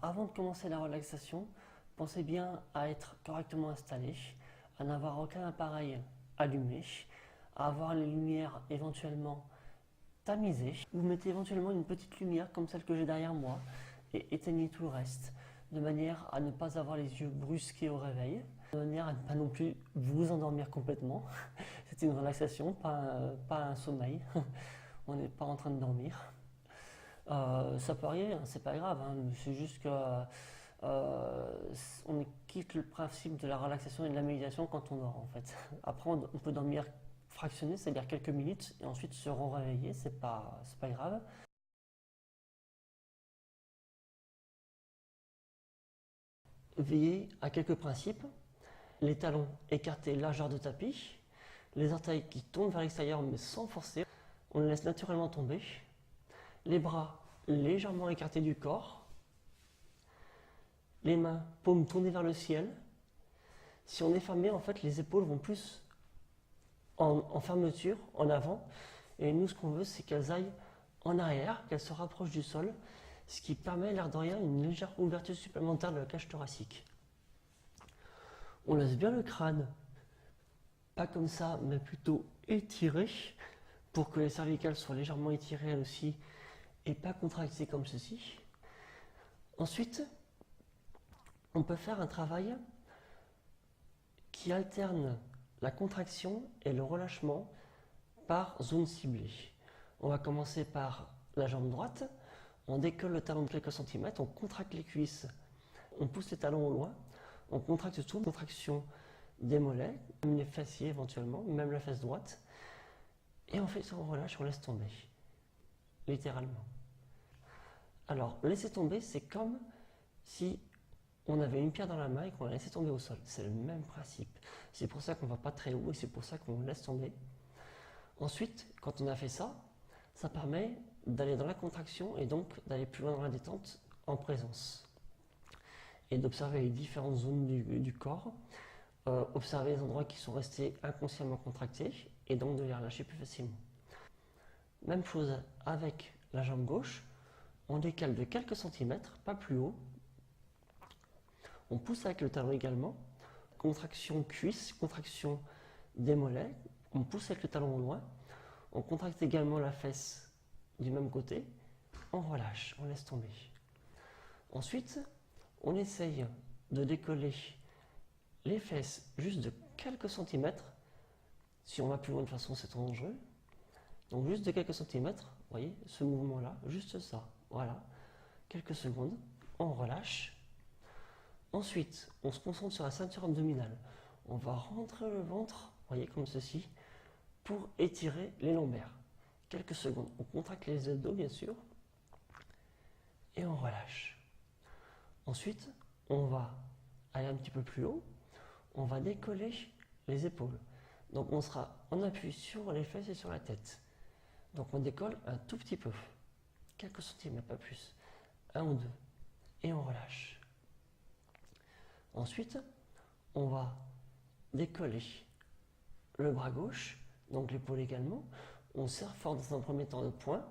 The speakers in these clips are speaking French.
Avant de commencer la relaxation, pensez bien à être correctement installé, à n'avoir aucun appareil allumé, à avoir les lumières éventuellement tamisées. Vous mettez éventuellement une petite lumière comme celle que j'ai derrière moi et éteignez tout le reste, de manière à ne pas avoir les yeux brusqués au réveil, de manière à ne pas non plus vous endormir complètement. C'est une relaxation, pas un sommeil. On n'est pas en train de dormir. Ça peut arriver, hein, c'est pas grave, hein, c'est juste que on quitte le principe de la relaxation et de la méditation quand on dort en fait. Après, on peut dormir fractionné, c'est-à-dire quelques minutes, et ensuite se réveiller, c'est pas grave. Veillez à quelques principes. Les talons écartés largeur de tapis, les orteils qui tombent vers l'extérieur mais sans forcer, on les laisse naturellement tomber, les bras légèrement écartés du corps, les mains, paumes tournées vers le ciel. Si on est fermé, en fait, les épaules vont plus en fermeture, en avant, et nous, ce qu'on veut, c'est qu'elles aillent en arrière, qu'elles se rapprochent du sol, ce qui permet, l'air de rien, une légère ouverture supplémentaire de la cage thoracique. On laisse bien le crâne, pas comme ça, mais plutôt étiré, pour que les cervicales soient légèrement étirées elles aussi, et pas contractées comme ceci. Ensuite, on peut faire un travail qui alterne la contraction et le relâchement par zone ciblée. On va commencer par la jambe droite, on décolle le talon de quelques centimètres, on contracte les cuisses, on pousse les talons au loin, on contracte tout, contraction des mollets, même les fessiers éventuellement, même la fesse droite, et on fait ça, on relâche, on laisse tomber, littéralement. Alors, laisser tomber, c'est comme si on avait une pierre dans la main et qu'on la laissait tomber au sol. C'est le même principe. C'est pour ça qu'on ne va pas très haut et c'est pour ça qu'on laisse tomber. Ensuite, quand on a fait ça, ça permet d'aller dans la contraction et donc d'aller plus loin dans la détente en présence. Et d'observer les différentes zones du corps, observer les endroits qui sont restés inconsciemment contractés et donc de les relâcher plus facilement. Même chose avec la jambe gauche, on décale de quelques centimètres, pas plus haut. On pousse avec le talon également, contraction cuisse, contraction des mollets, on pousse avec le talon au loin, on contracte également la fesse du même côté, on relâche, on laisse tomber. Ensuite, on essaye de décoller les fesses juste de quelques centimètres. Si on va plus loin de toute façon, c'est trop dangereux. Donc juste de quelques centimètres, vous voyez, ce mouvement-là, juste ça, voilà, quelques secondes, on relâche. Ensuite, on se concentre sur la ceinture abdominale. On va rentrer le ventre, vous voyez, comme ceci, pour étirer les lombaires. Quelques secondes. On contracte les abdos, bien sûr, et on relâche. Ensuite, on va aller un petit peu plus haut. On va décoller les épaules. Donc, on sera en appui sur les fesses et sur la tête. Donc, on décolle un tout petit peu, quelques centimètres, pas plus, un ou deux, et on relâche. Ensuite, on va décoller le bras gauche, donc l'épaule également. On serre fort dans un premier temps le poing.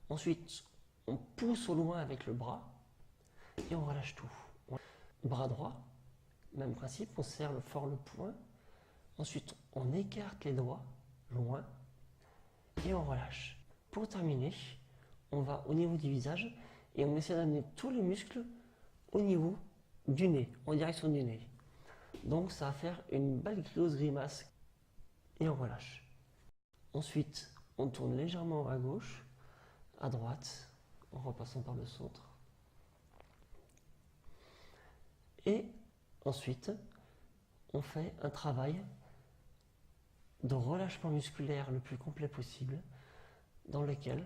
Ensuite, on pousse au loin avec le bras et on relâche tout. Bras droit, même principe, on serre fort le poing. Ensuite, on écarte les doigts loin et on relâche. Pour terminer, on va au niveau du visage et on essaie d'amener tous les muscles au niveau du nez, en direction du nez. Donc ça va faire une belle grosse grimace et on relâche. Ensuite, on tourne légèrement à gauche, à droite, en repassant par le centre. Et ensuite, on fait un travail de relâchement musculaire le plus complet possible, dans lequel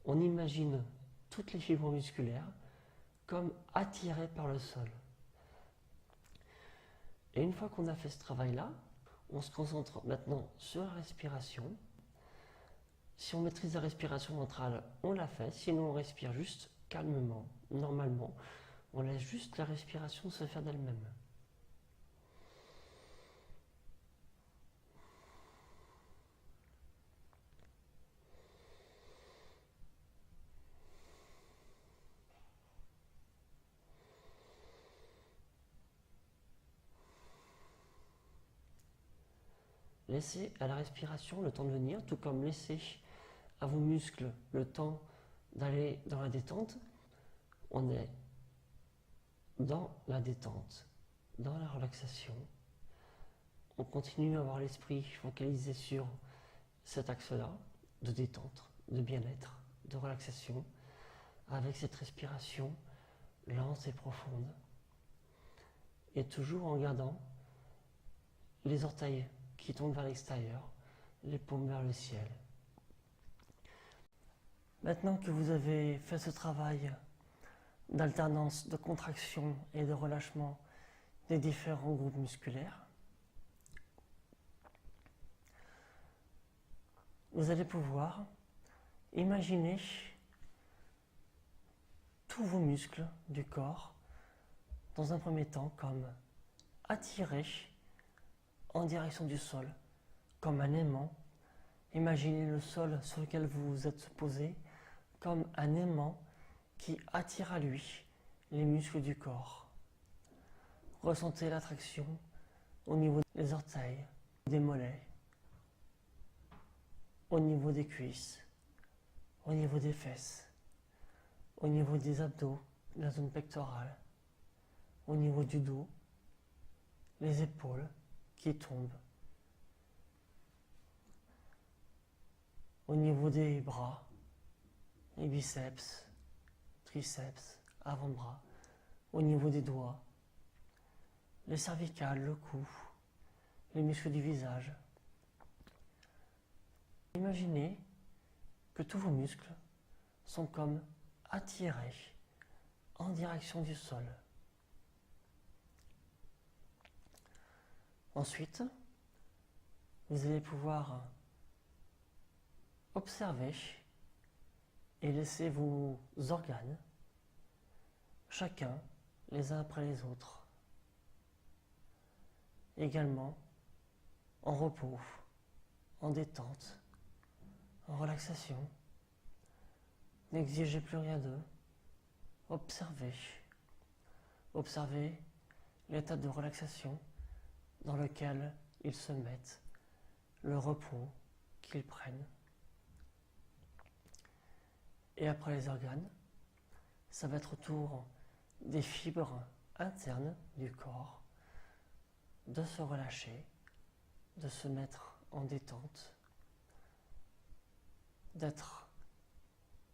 on imagine toutes les fibres musculaires comme attirées par le sol. Et une fois qu'on a fait ce travail-là, on se concentre maintenant sur la respiration. Si on maîtrise la respiration ventrale, on la fait. Sinon, on respire juste calmement, normalement. On laisse juste la respiration se faire d'elle-même. Laissez à la respiration le temps de venir, tout comme laissez à vos muscles le temps d'aller dans la détente. On est dans la détente, dans la relaxation. On continue à avoir l'esprit focalisé sur cet axe-là, de détente, de bien-être, de relaxation, avec cette respiration lente et profonde. Et toujours en gardant les orteils qui tombent vers l'extérieur, les paumes vers le ciel. Maintenant que vous avez fait ce travail d'alternance de contraction et de relâchement des différents groupes musculaires, vous allez pouvoir imaginer tous vos muscles du corps, dans un premier temps, comme attirés en direction du sol, comme un aimant. Imaginez le sol sur lequel vous vous êtes posé comme un aimant qui attire à lui les muscles du corps. Ressentez l'attraction au niveau des orteils, des mollets, au niveau des cuisses, au niveau des fesses, au niveau des abdos, la zone pectorale, au niveau du dos, les épaules qui tombent, au niveau des bras, les biceps, triceps, avant-bras, au niveau des doigts, les cervicales, le cou, les muscles du visage. Imaginez que tous vos muscles sont comme attirés en direction du sol. Ensuite, vous allez pouvoir observer et laisser vos organes, chacun les uns après les autres, également en repos, en détente, en relaxation. N'exigez plus rien d'eux. Observez. Observez l'état de relaxation dans lequel ils se mettent, le repos qu'ils prennent. Et après les organes, ça va être au tour des fibres internes du corps de se relâcher, de se mettre en détente, d'être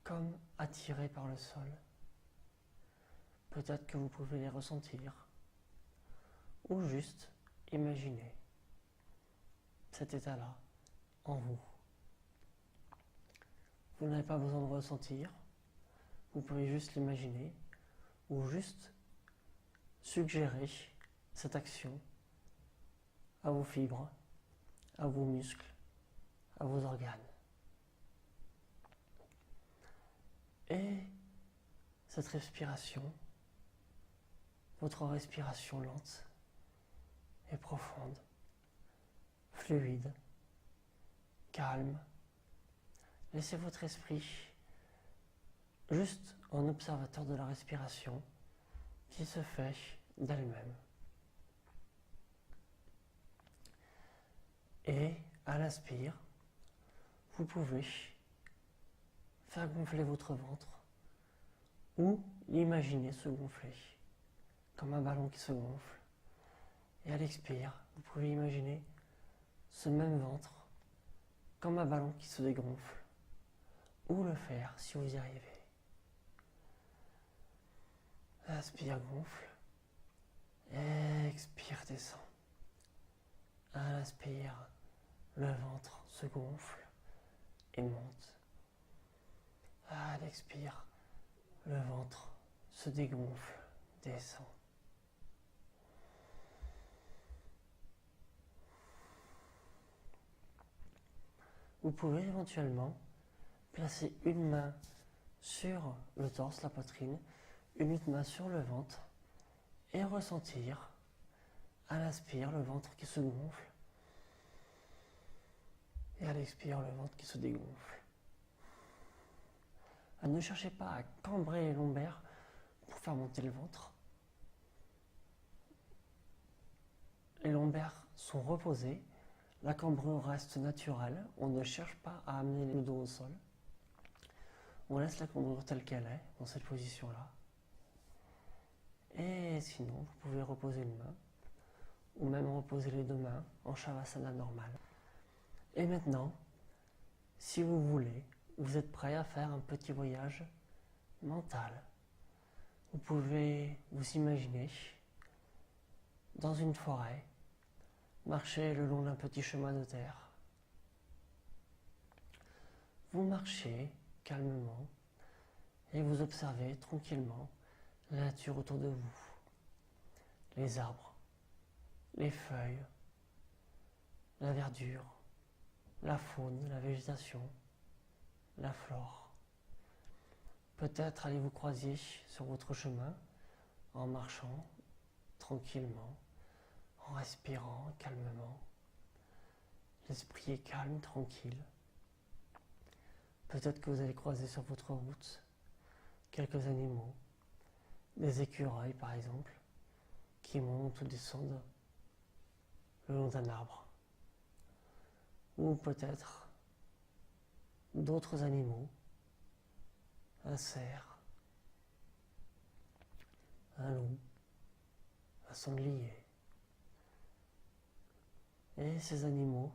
comme attiré par le sol. Peut-être que vous pouvez les ressentir, ou juste imaginer cet état-là en vous. Vous n'avez pas besoin de ressentir, vous pouvez juste l'imaginer, ou juste suggérer cette action à vos fibres, à vos muscles, à vos organes. Et cette respiration, votre respiration lente et profonde, fluide, calme. Laissez votre esprit juste en observateur de la respiration qui se fait d'elle-même. Et à l'inspire, vous pouvez faire gonfler votre ventre ou l'imaginer se gonfler, comme un ballon qui se gonfle. Et à l'expire, vous pouvez imaginer ce même ventre comme un ballon qui se dégonfle, ou le faire si vous y arrivez. Inspire, gonfle. Expire, descend. À l'inspire, le ventre se gonfle et monte. À l'expire, le ventre se dégonfle, descend. Vous pouvez éventuellement placer une main sur le torse, la poitrine, une autre main sur le ventre et ressentir à l'inspire le ventre qui se gonfle et à l'expire le ventre qui se dégonfle. Ne cherchez pas à cambrer les lombaires pour faire monter le ventre. Les lombaires sont reposés, La cambrure reste naturelle, on ne cherche pas à amener le dos au sol. On laisse la cambrure telle qu'elle est, dans cette position-là. Et sinon, vous pouvez reposer une main, ou même reposer les deux mains en Shavasana normal. Et maintenant, si vous voulez, vous êtes prêt à faire un petit voyage mental. Vous pouvez vous imaginer dans une forêt, marcher le long d'un petit chemin de terre. Vous marchez calmement et vous observez tranquillement la nature autour de vous. Les arbres, les feuilles, la verdure, la faune, la végétation, la flore. Peut-être allez-vous croiser sur votre chemin en marchant tranquillement, en respirant calmement. L'esprit est calme, tranquille. Peut-être que vous allez croiser sur votre route quelques animaux, des écureuils par exemple, qui montent ou descendent le long d'un arbre. Ou peut-être d'autres animaux, un cerf, un loup, un sanglier. Et ces animaux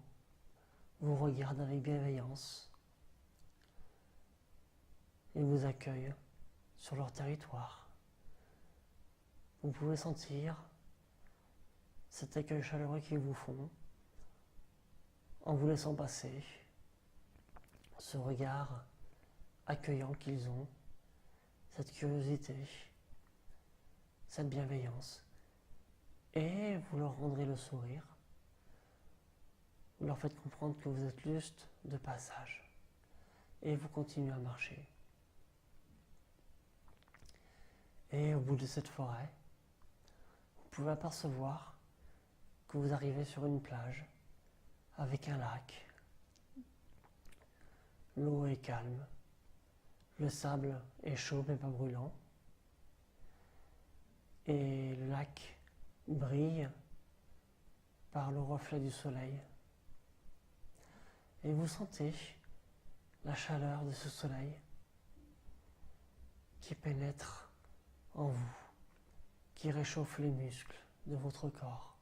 vous regardent avec bienveillance et vous accueillent sur leur territoire. Vous pouvez sentir cet accueil chaleureux qu'ils vous font en vous laissant passer, ce regard accueillant qu'ils ont, cette curiosité, cette bienveillance. Et vous leur rendrez le sourire. Vous leur faites comprendre que vous êtes juste de passage. Et vous continuez à marcher. Et au bout de cette forêt, vous pouvez apercevoir que vous arrivez sur une plage avec un lac. L'eau est calme, le sable est chaud mais pas brûlant, et le lac brille par le reflet du soleil. Et vous sentez la chaleur de ce soleil qui pénètre en vous, qui réchauffe les muscles de votre corps.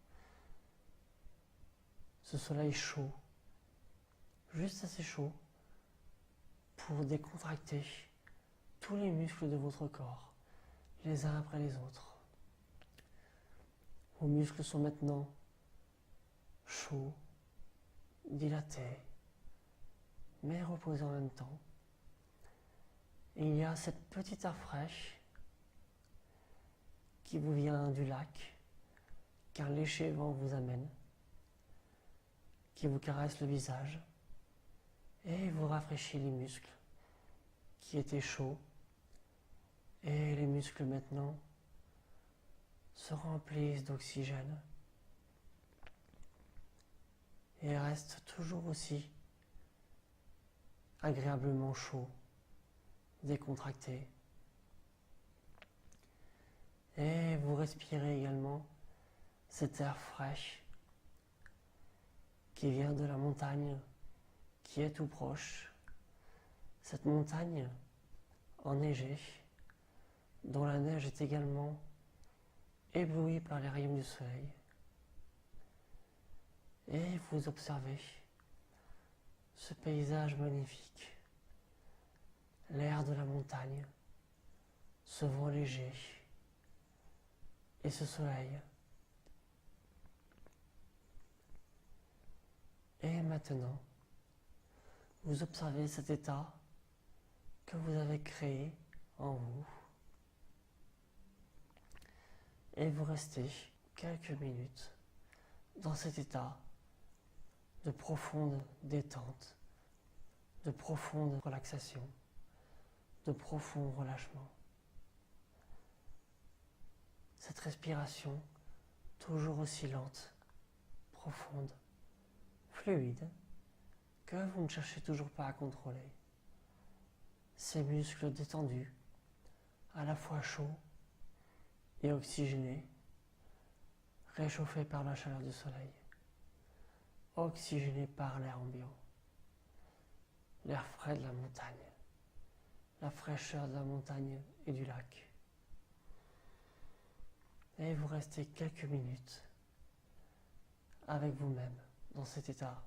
Ce soleil chaud, juste assez chaud pour décontracter tous les muscles de votre corps, les uns après les autres. Vos muscles sont maintenant chauds, dilatés, mais reposés en même temps. Et il y a cette petite air fraîche qui vous vient du lac, qu'un léger vent vous amène, qui vous caresse le visage et vous rafraîchit les muscles qui étaient chauds. Et les muscles maintenant se remplissent d'oxygène et restent toujours aussi agréablement chauds, décontractés. Et vous respirez également cet air fraîche qui vient de la montagne qui est tout proche. Cette montagne enneigée, dont la neige est également éblouie par les rayons du soleil. Et vous observez ce paysage magnifique, l'air de la montagne, ce vent léger et ce soleil. Et maintenant, vous observez cet état que vous avez créé en vous. Et vous restez quelques minutes dans cet état de profonde détente, de profonde relaxation, de profond relâchement. Cette respiration, toujours aussi lente, profonde, fluide, que vous ne cherchez toujours pas à contrôler. Ces muscles détendus, à la fois chauds et oxygénés, réchauffés par la chaleur du soleil. oxygéné par l'air ambiant, l'air frais de la montagne, la fraîcheur de la montagne et du lac. Et vous restez quelques minutes avec vous-même dans cet état.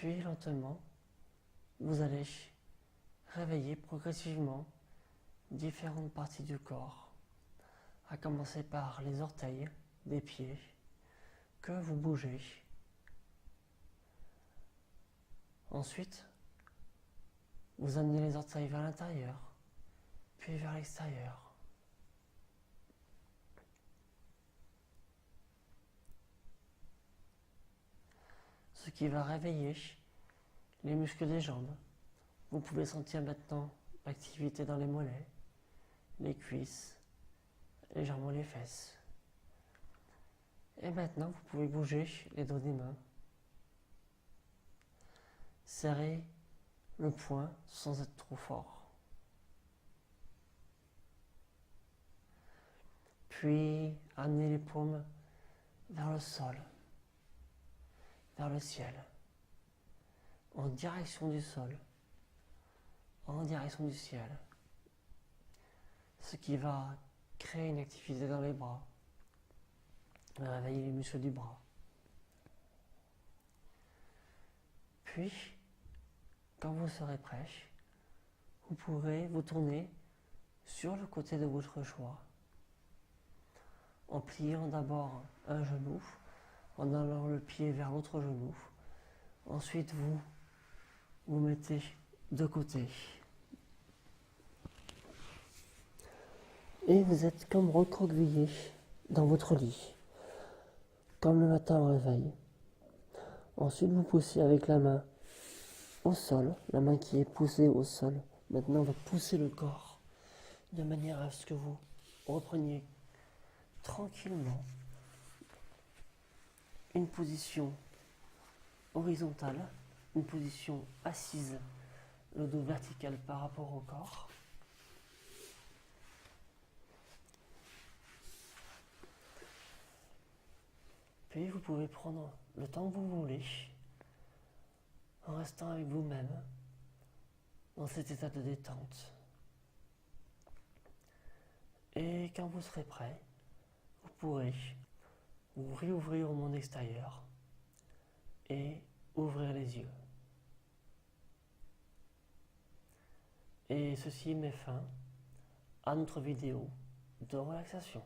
Puis lentement, vous allez réveiller progressivement différentes parties du corps, à commencer par les orteils des pieds que vous bougez, Ensuite, vous amenez les orteils vers l'intérieur, puis vers l'extérieur. Ce qui va réveiller les muscles des jambes. Vous pouvez sentir maintenant l'activité dans les mollets, les cuisses, légèrement les fesses. Et maintenant, vous pouvez bouger les dos des mains. Serrez le poing sans être trop fort. Puis, amenez les paumes vers le sol, vers le ciel, en direction du sol, en direction du ciel. Ce qui va créer une activité dans les bras, réveiller les muscles du bras. Puis, quand vous serez prêt, vous pourrez vous tourner sur le côté de votre choix, en pliant d'abord un genou, en allant le pied vers l'autre genou. Ensuite, vous vous mettez de côté. Et vous êtes comme recroquevillé dans votre lit, comme le matin au réveil. Ensuite, vous poussez avec la main au sol, la main qui est poussée au sol. Maintenant, on va pousser le corps de manière à ce que vous repreniez tranquillement une position horizontale, une position assise, le dos vertical par rapport au corps. Puis vous pouvez prendre le temps que vous voulez, en restant avec vous-même, dans cet état de détente. Et quand vous serez prêt, vous pourrez vous réouvrir au monde extérieur et ouvrir les yeux. Et ceci met fin à notre vidéo de relaxation.